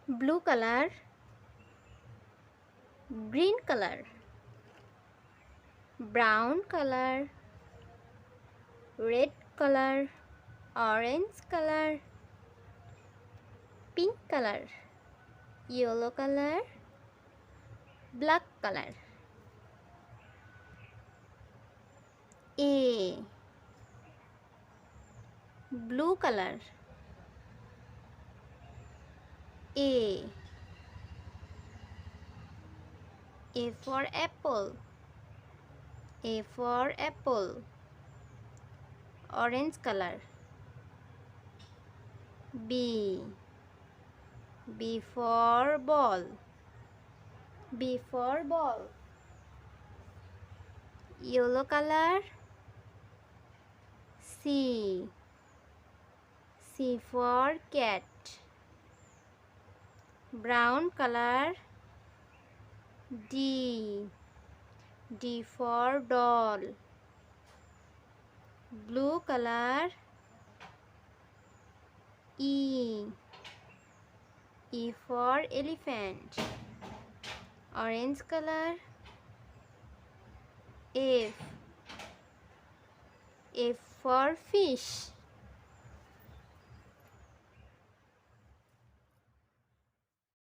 blue color, green color, brown color, red color, orange color, pink color, yellow color, black color. A, blue color. A for apple. A for apple. Orange color. B for ball. B for ball. Yellow color. C for cat. Brown color. D for doll. Blue color. E for elephant. Orange color. F for fish.